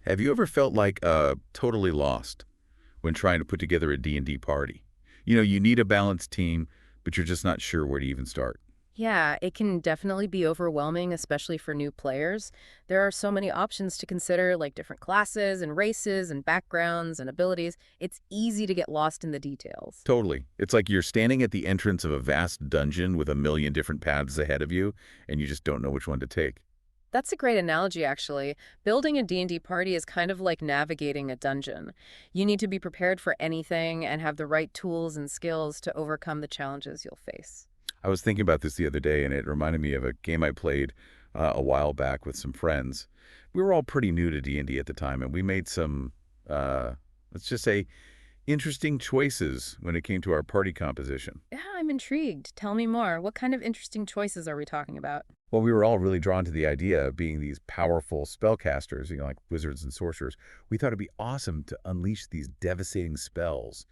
Have you ever felt like totally lost when trying to put together a D&D party? You need a balanced team, but you're just not sure where to even start. Yeah, it can definitely be overwhelming, especially for new players. There are so many options to consider, like different classes and races and backgrounds and abilities. It's easy to get lost in the details. Totally. It's like you're standing at the entrance of a vast dungeon with a million different paths ahead of you, and you just don't know which one to take. That's a great analogy, actually. Building a D&D party is kind of like navigating a dungeon. You need to be prepared for anything and have the right tools and skills to overcome the challenges you'll face. I was thinking about this the other day, and it reminded me of a game I played a while back with some friends. We were all pretty new to D&D at the time, and we made some, let's just say, interesting choices when it came to our party composition. Yeah, I'm intrigued. Tell me more. What kind of interesting choices are we talking about? Well, we were all really drawn to the idea of being these powerful spellcasters, like wizards and sorcerers. We thought it'd be awesome to unleash these devastating spells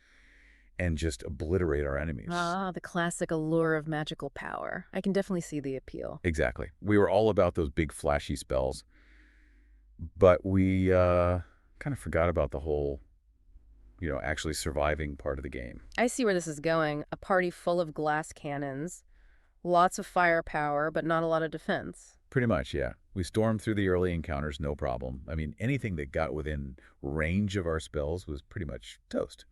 and just obliterate our enemies. Ah, the classic allure of magical power. I can definitely see the appeal. Exactly. We were all about those big flashy spells, but we kind of forgot about the whole, actually surviving part of the game. I see where this is going. A party full of glass cannons, lots of firepower, but not a lot of defense. Pretty much, yeah. We stormed through the early encounters, no problem. I mean, anything that got within range of our spells was pretty much toast.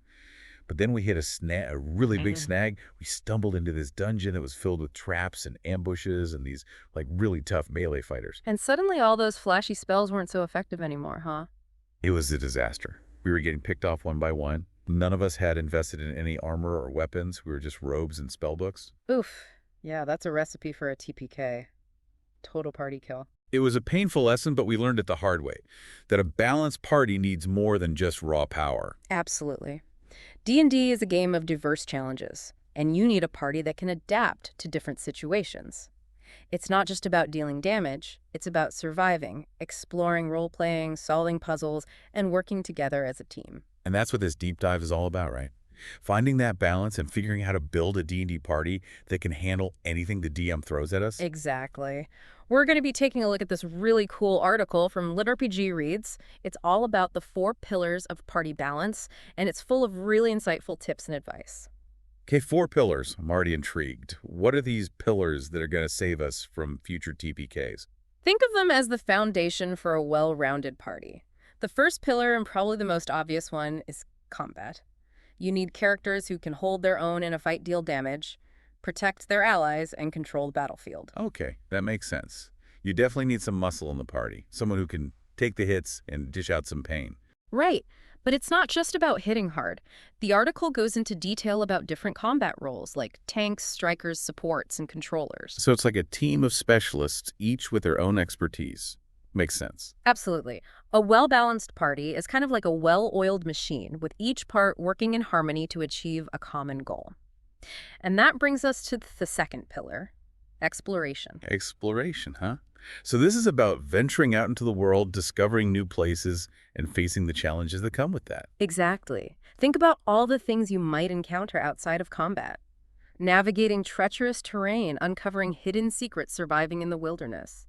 But then we hit a really big snag. We stumbled into this dungeon that was filled with traps and ambushes and these like really tough melee fighters. And suddenly all those flashy spells weren't so effective anymore, huh? It was a disaster. We were getting picked off one by one. None of us had invested in any armor or weapons. We were just robes and spellbooks. Oof. Yeah, that's a recipe for a TPK. Total party kill. It was a painful lesson, but we learned it the hard way, that a balanced party needs more than just raw power. Absolutely. D&D is a game of diverse challenges, and you need a party that can adapt to different situations. It's not just about dealing damage, it's about surviving, exploring role-playing, solving puzzles, and working together as a team. And that's what this deep dive is all about, right? Finding that balance and figuring out how to build a D&D party that can handle anything the DM throws at us. Exactly. We're going to be taking a look at this really cool article from LitRPG Reads. It's all about the 4 pillars of party balance, and it's full of really insightful tips and advice. Okay, 4 pillars. I'm already intrigued. What are these pillars that are going to save us from future TPKs? Think of them as the foundation for a well-rounded party. The first pillar, and probably the most obvious one, is combat. You need characters who can hold their own in a fight, deal damage, protect their allies, and control the battlefield. Okay, that makes sense. You definitely need some muscle in the party, someone who can take the hits and dish out some pain. Right, but it's not just about hitting hard. The article goes into detail about different combat roles, like tanks, strikers, supports, and controllers. So it's like a team of specialists, each with their own expertise. Makes sense. Absolutely. A well-balanced party is kind of like a well-oiled machine, with each part working in harmony to achieve a common goal. And that brings us to the second pillar, exploration. Exploration, huh? So this is about venturing out into the world, discovering new places, and facing the challenges that come with that. Exactly. Think about all the things you might encounter outside of combat. Navigating treacherous terrain, uncovering hidden secrets, surviving in the wilderness.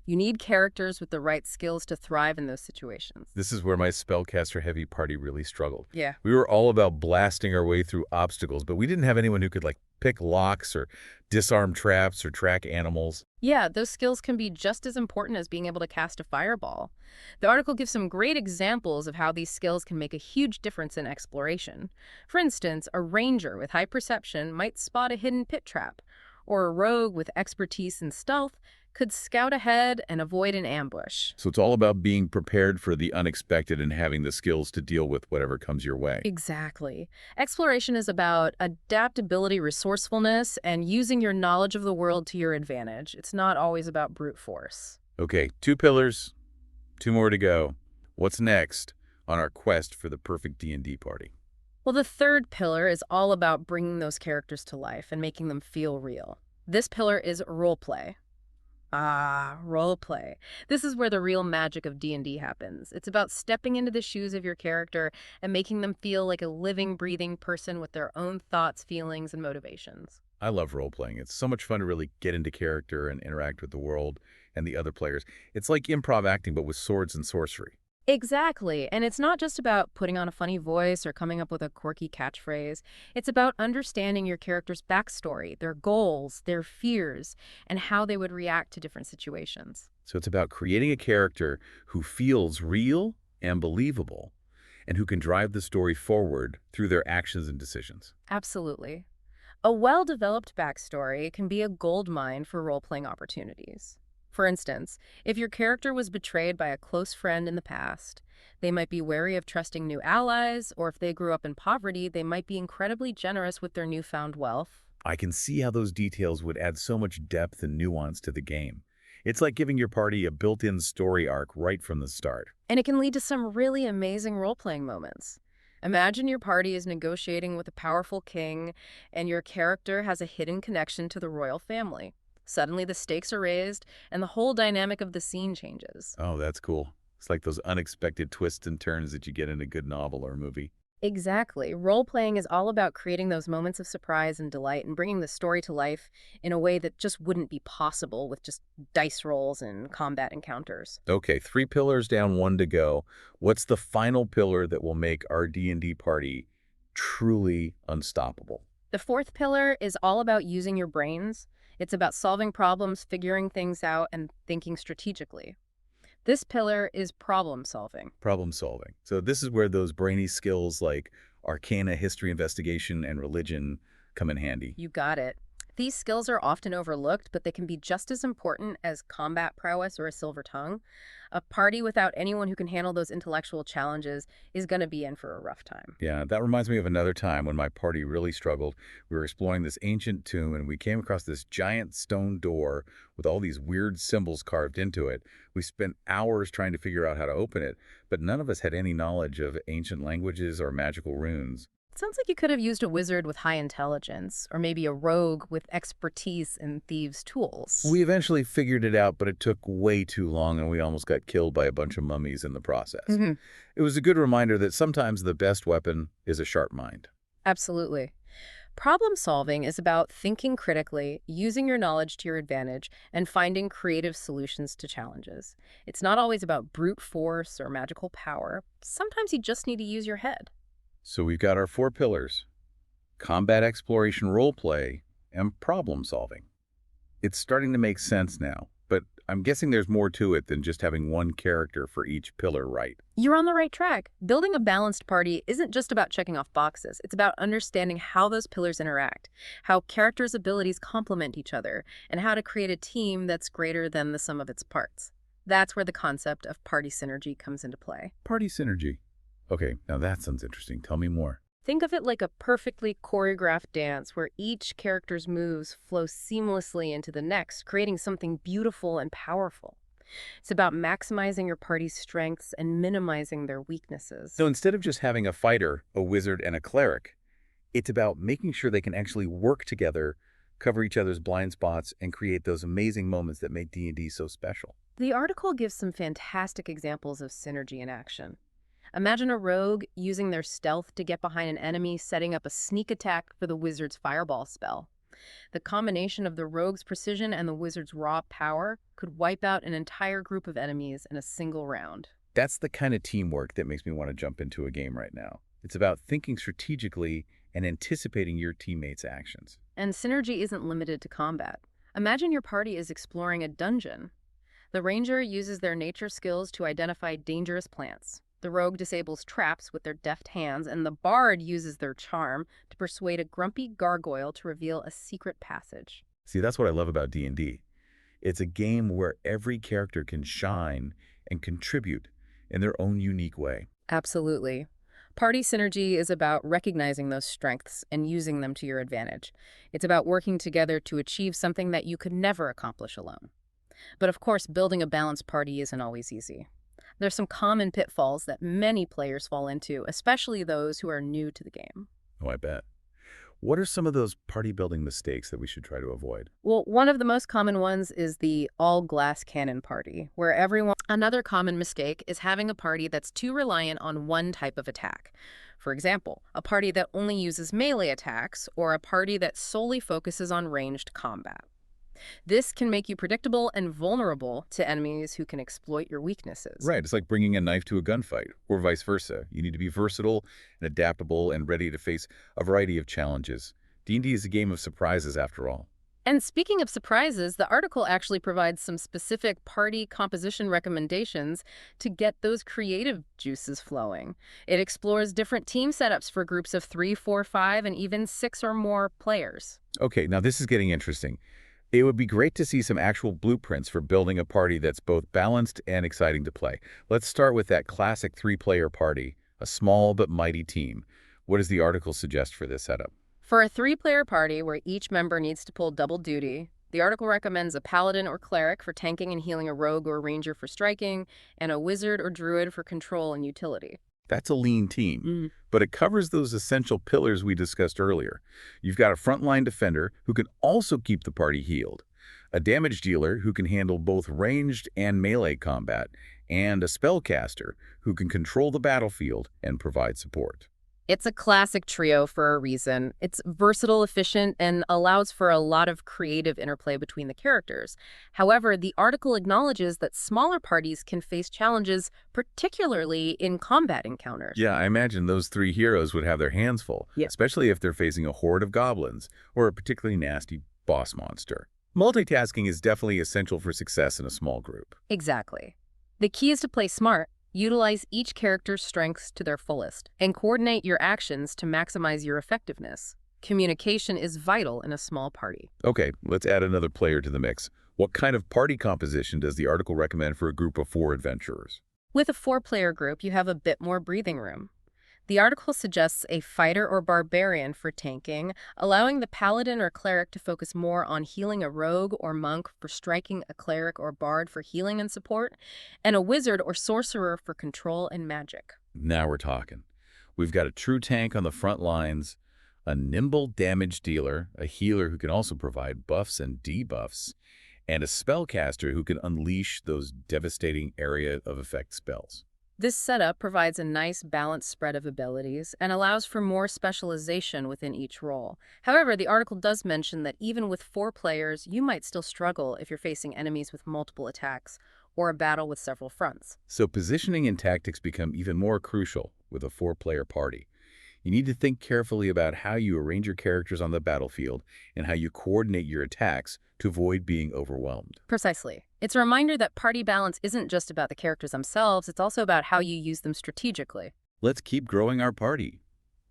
You need characters with the right skills to thrive in those situations. This is where my spellcaster-heavy party really struggled. Yeah. We were all about blasting our way through obstacles, but we didn't have anyone who could, pick locks or disarm traps or track animals. Yeah, those skills can be just as important as being able to cast a fireball. The article gives some great examples of how these skills can make a huge difference in exploration. For instance, a ranger with high perception might spot a hidden pit trap, or a rogue with expertise in stealth could scout ahead and avoid an ambush. So it's all about being prepared for the unexpected and having the skills to deal with whatever comes your way. Exactly. Exploration is about adaptability, resourcefulness, and using your knowledge of the world to your advantage. It's not always about brute force. Okay, 2 pillars, 2 more to go. What's next on our quest for the perfect D&D party? Well, the third pillar is all about bringing those characters to life and making them feel real. This pillar is roleplay. Ah, roleplay. This is where the real magic of D&D happens. It's about stepping into the shoes of your character and making them feel like a living, breathing person with their own thoughts, feelings, and motivations. I love role-playing. It's so much fun to really get into character and interact with the world and the other players. It's like improv acting, but with swords and sorcery. Exactly. And it's not just about putting on a funny voice or coming up with a quirky catchphrase. It's about understanding your character's backstory, their goals, their fears, and how they would react to different situations. So it's about creating a character who feels real and believable and who can drive the story forward through their actions and decisions. Absolutely. A well-developed backstory can be a goldmine for role-playing opportunities. For instance, if your character was betrayed by a close friend in the past, they might be wary of trusting new allies, or if they grew up in poverty, they might be incredibly generous with their newfound wealth. I can see how those details would add so much depth and nuance to the game. It's like giving your party a built-in story arc right from the start. And it can lead to some really amazing role-playing moments. Imagine your party is negotiating with a powerful king, and your character has a hidden connection to the royal family. Suddenly, the stakes are raised, and the whole dynamic of the scene changes. Oh, that's cool. It's like those unexpected twists and turns that you get in a good novel or movie. Exactly. Role-playing is all about creating those moments of surprise and delight and bringing the story to life in a way that just wouldn't be possible with just dice rolls and combat encounters. Okay, 3 pillars down, 1 to go. What's the final pillar that will make our D&D party truly unstoppable? The fourth pillar is all about using your brains. It's about solving problems, figuring things out, and thinking strategically. This pillar is problem solving. Problem solving. So this is where those brainy skills like arcana, history, investigation, and religion come in handy. You got it. These skills are often overlooked, but they can be just as important as combat prowess or a silver tongue. A party without anyone who can handle those intellectual challenges is going to be in for a rough time. Yeah, that reminds me of another time when my party really struggled. We were exploring this ancient tomb and we came across this giant stone door with all these weird symbols carved into it. We spent hours trying to figure out how to open it, but none of us had any knowledge of ancient languages or magical runes. Sounds like you could have used a wizard with high intelligence, or maybe a rogue with expertise in thieves' tools. We eventually figured it out, but it took way too long and we almost got killed by a bunch of mummies in the process. Mhm. It was a good reminder that sometimes the best weapon is a sharp mind. Absolutely. Problem solving is about thinking critically, using your knowledge to your advantage, and finding creative solutions to challenges. It's not always about brute force or magical power. Sometimes you just need to use your head. So we've got our 4 pillars: combat, exploration, role play, and problem solving. It's starting to make sense now, but I'm guessing there's more to it than just having one character for each pillar right. You're on the right track. Building a balanced party isn't just about checking off boxes. It's about understanding how those pillars interact, how characters' abilities complement each other, and how to create a team that's greater than the sum of its parts. That's where the concept of party synergy comes into play. Party synergy. Okay, now that sounds interesting. Tell me more. Think of it like a perfectly choreographed dance where each character's moves flow seamlessly into the next, creating something beautiful and powerful. It's about maximizing your party's strengths and minimizing their weaknesses. So instead of just having a fighter, a wizard, and a cleric, it's about making sure they can actually work together, cover each other's blind spots, and create those amazing moments that make D&D so special. The article gives some fantastic examples of synergy in action. Imagine a rogue using their stealth to get behind an enemy, setting up a sneak attack for the wizard's fireball spell. The combination of the rogue's precision and the wizard's raw power could wipe out an entire group of enemies in a single round. That's the kind of teamwork that makes me want to jump into a game right now. It's about thinking strategically and anticipating your teammates' actions. And synergy isn't limited to combat. Imagine your party is exploring a dungeon. The ranger uses their nature skills to identify dangerous plants. The rogue disables traps with their deft hands, and the bard uses their charm to persuade a grumpy gargoyle to reveal a secret passage. See, that's what I love about D&D. It's a game where every character can shine and contribute in their own unique way. Absolutely. Party synergy is about recognizing those strengths and using them to your advantage. It's about working together to achieve something that you could never accomplish alone. But of course, building a balanced party isn't always easy. There's some common pitfalls that many players fall into, especially those who are new to the game. Oh, I bet. What are some of those party-building mistakes that we should try to avoid? Well, one of the most common ones is the all-glass cannon party, where everyone... Another common mistake is having a party that's too reliant on one type of attack. For example, a party that only uses melee attacks, or a party that solely focuses on ranged combat. This can make you predictable and vulnerable to enemies who can exploit your weaknesses. Right, it's like bringing a knife to a gunfight, or vice versa. You need to be versatile and adaptable and ready to face a variety of challenges. D&D is a game of surprises after all. And speaking of surprises, the article actually provides some specific party composition recommendations to get those creative juices flowing. It explores different team setups for groups of 3, 4, 5, and even 6 or more players. Okay, now this is getting interesting. It would be great to see some actual blueprints for building a party that's both balanced and exciting to play. Let's start with that classic three-player party, a small but mighty team. What does the article suggest for this setup? For a 3-player party where each member needs to pull double duty, the article recommends a paladin or cleric for tanking and healing, a rogue or ranger for striking, and a wizard or druid for control and utility. That's a lean team, Mm. but it covers those essential pillars we discussed earlier. You've got a frontline defender who can also keep the party healed, a damage dealer who can handle both ranged and melee combat, and a spellcaster who can control the battlefield and provide support. It's a classic trio for a reason. It's versatile, efficient, and allows for a lot of creative interplay between the characters. However, the article acknowledges that smaller parties can face challenges, particularly in combat encounters. Yeah, I imagine those three heroes would have their hands full, Yeah. especially if they're facing a horde of goblins or a particularly nasty boss monster. Multitasking is definitely essential for success in a small group. Exactly. The key is to play smart, utilize each character's strengths to their fullest, and coordinate your actions to maximize your effectiveness. Communication is vital in a small party. Okay, let's add another player to the mix. What kind of party composition does the article recommend for a group of 4 adventurers? With a 4-player group, you have a bit more breathing room. The article suggests a fighter or barbarian for tanking, allowing the paladin or cleric to focus more on healing, a rogue or monk for striking, a cleric or bard for healing and support, and a wizard or sorcerer for control and magic. Now we're talking. We've got a true tank on the front lines, a nimble damage dealer, a healer who can also provide buffs and debuffs, and a spellcaster who can unleash those devastating area of effect spells. This setup provides a nice balanced spread of abilities and allows for more specialization within each role. However, the article does mention that even with 4 players, you might still struggle if you're facing enemies with multiple attacks or a battle with several fronts. So positioning and tactics become even more crucial with a 4-player party. You need to think carefully about how you arrange your characters on the battlefield and how you coordinate your attacks to avoid being overwhelmed. Precisely. It's a reminder that party balance isn't just about the characters themselves, it's also about how you use them strategically. Let's keep growing our party.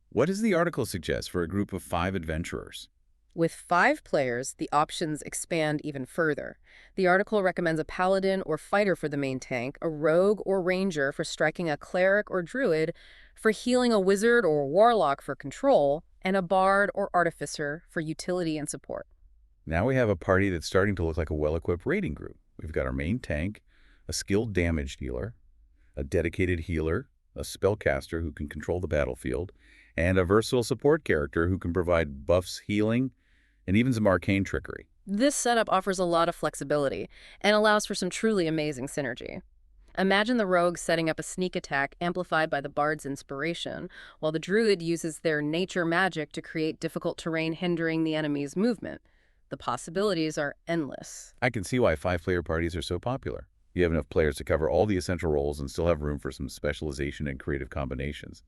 What does the article suggest for a group of 5 adventurers? With 5 players, the options expand even further. The article recommends a paladin or fighter for the main tank, a rogue or ranger for striking, a cleric or druid for healing, a wizard or warlock for control, and a bard or artificer for utility and support. Now we have a party that's starting to look like a well-equipped raiding group. We've got our main tank, a skilled damage dealer, a dedicated healer, a spellcaster who can control the battlefield, and a versatile support character who can provide buffs, healing, and even some arcane trickery. This setup offers a lot of flexibility and allows for some truly amazing synergy. Imagine the rogue setting up a sneak attack amplified by the bard's inspiration, while the druid uses their nature magic to create difficult terrain hindering the enemy's movement. The possibilities are endless. I can see why 5-player parties are so popular. You have enough players to cover all the essential roles and still have room for some specialization and creative combinations.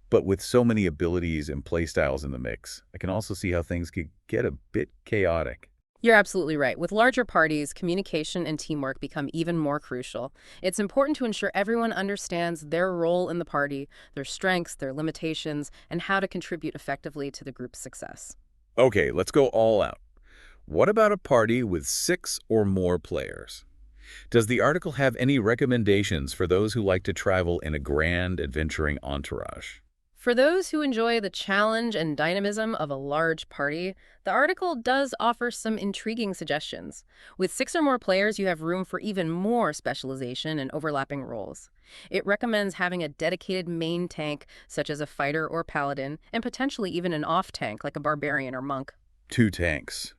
But with so many abilities and playstyles in the mix, I can also see how things could get a bit chaotic. You're absolutely right. With larger parties, communication and teamwork become even more crucial. It's important to ensure everyone understands their role in the party, their strengths, their limitations, and how to contribute effectively to the group's success. Okay, let's go all out. What about a party with 6 or more players? Does the article have any recommendations for those who like to travel in a grand adventuring entourage? For those who enjoy the challenge and dynamism of a large party, the article does offer some intriguing suggestions. With 6 or more players, you have room for even more specialization and overlapping roles. It recommends having a dedicated main tank, such as a fighter or paladin, and potentially even an off-tank, like a barbarian or monk. 2 tanks.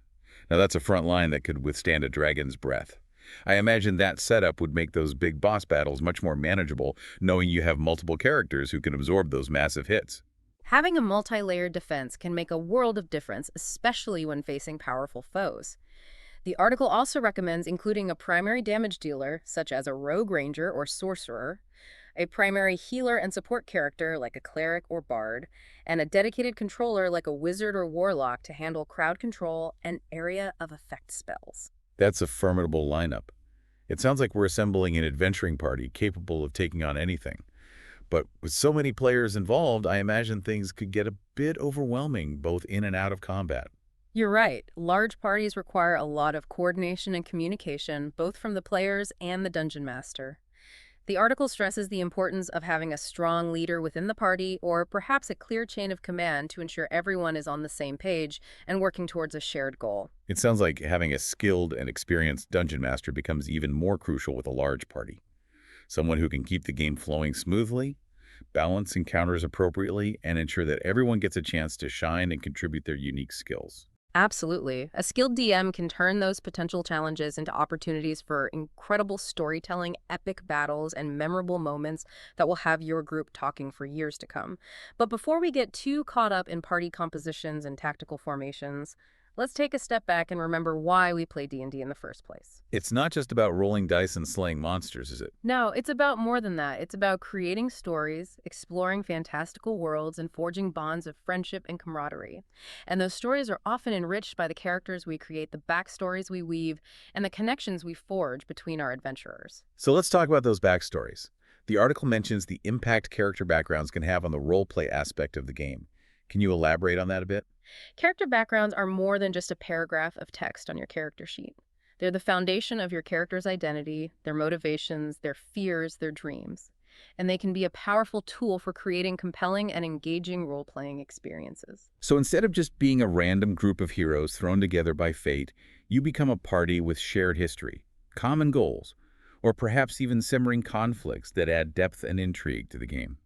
Now that's a front line that could withstand a dragon's breath. I imagine that setup would make those big boss battles much more manageable, knowing you have multiple characters who can absorb those massive hits. Having a multi-layered defense can make a world of difference, especially when facing powerful foes. The article also recommends including a primary damage dealer, such as a rogue ranger or sorcerer, a primary healer and support character like a cleric or bard, and a dedicated controller like a wizard or warlock to handle crowd control and area of effect spells. That's a formidable lineup. It sounds like we're assembling an adventuring party capable of taking on anything. But with so many players involved, I imagine things could get a bit overwhelming, both in and out of combat. You're right. Large parties require a lot of coordination and communication, both from the players and the dungeon master. The article stresses the importance of having a strong leader within the party, or perhaps a clear chain of command to ensure everyone is on the same page and working towards a shared goal. It sounds like having a skilled and experienced dungeon master becomes even more crucial with a large party. Someone who can keep the game flowing smoothly, balance encounters appropriately, and ensure that everyone gets a chance to shine and contribute their unique skills. Absolutely. A skilled DM can turn those potential challenges into opportunities for incredible storytelling, epic battles, and memorable moments that will have your group talking for years to come. But before we get too caught up in party compositions and tactical formations, let's take a step back and remember why we play D&D in the first place. It's not just about rolling dice and slaying monsters, is it? No, it's about more than that. It's about creating stories, exploring fantastical worlds, and forging bonds of friendship and camaraderie. And those stories are often enriched by the characters we create, the backstories we weave, and the connections we forge between our adventurers. So let's talk about those backstories. The article mentions the impact character backgrounds can have on the role-play aspect of the game. Can you elaborate on that a bit? Character backgrounds are more than just a paragraph of text on your character sheet. They're the foundation of your character's identity, their motivations, their fears, their dreams. And they can be a powerful tool for creating compelling and engaging role-playing experiences. So instead of just being a random group of heroes thrown together by fate, you become a party with shared history, common goals, or perhaps even simmering conflicts that add depth and intrigue to the game.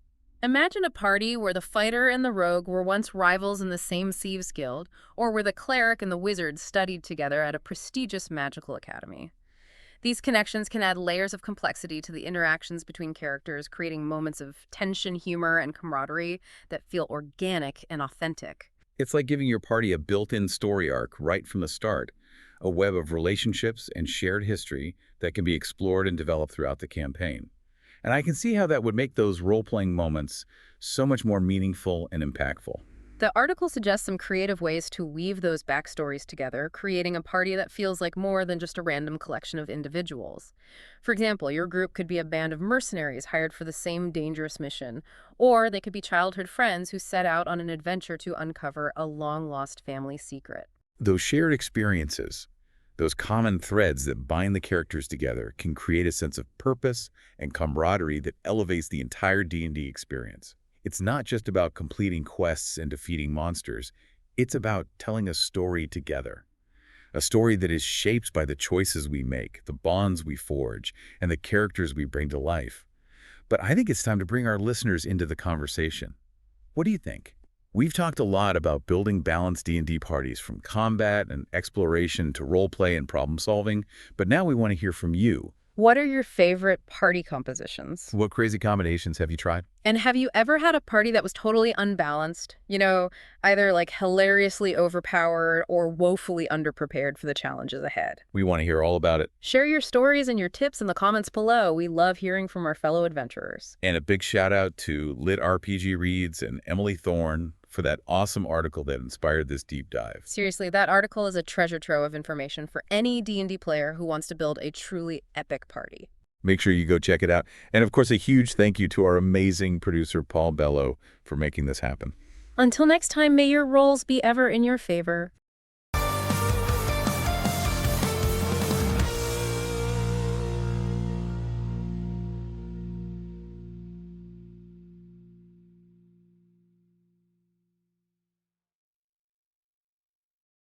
Imagine a party where the fighter and the rogue were once rivals in the same Thieves Guild, or where the cleric and the wizard studied together at a prestigious magical academy. These connections can add layers of complexity to the interactions between characters, creating moments of tension, humor, and camaraderie that feel organic and authentic. It's like giving your party a built-in story arc right from the start, a web of relationships and shared history that can be explored and developed throughout the campaign. And I can see how that would make those role-playing moments so much more meaningful and impactful. The article suggests some creative ways to weave those backstories together, creating a party that feels like more than just a random collection of individuals. For example, your group could be a band of mercenaries hired for the same dangerous mission, or they could be childhood friends who set out on an adventure to uncover a long-lost family secret. Those shared experiences, those common threads that bind the characters together can create a sense of purpose and camaraderie that elevates the entire D&D experience. It's not just about completing quests and defeating monsters. It's about telling a story together. A story that is shaped by the choices we make, the bonds we forge, and the characters we bring to life. But I think it's time to bring our listeners into the conversation. What do you think? We've talked a lot about building balanced D&D parties, from combat and exploration to roleplay and problem solving, but now we want to hear from you. What are your favorite party compositions? What crazy combinations have you tried? And have you ever had a party that was totally unbalanced? Either like hilariously overpowered or woefully underprepared for the challenges ahead? We want to hear all about it. Share your stories and your tips in the comments below. We love hearing from our fellow adventurers. And a big shout out to LitRPG Reads and Emily Thorne for that awesome article that inspired this deep dive. Seriously, that article is a treasure trove of information for any D&D player who wants to build a truly epic party. Make sure you go check it out. And of course, a huge thank you to our amazing producer, Paul Bello, for making this happen. Until next time, may your rolls be ever in your favor.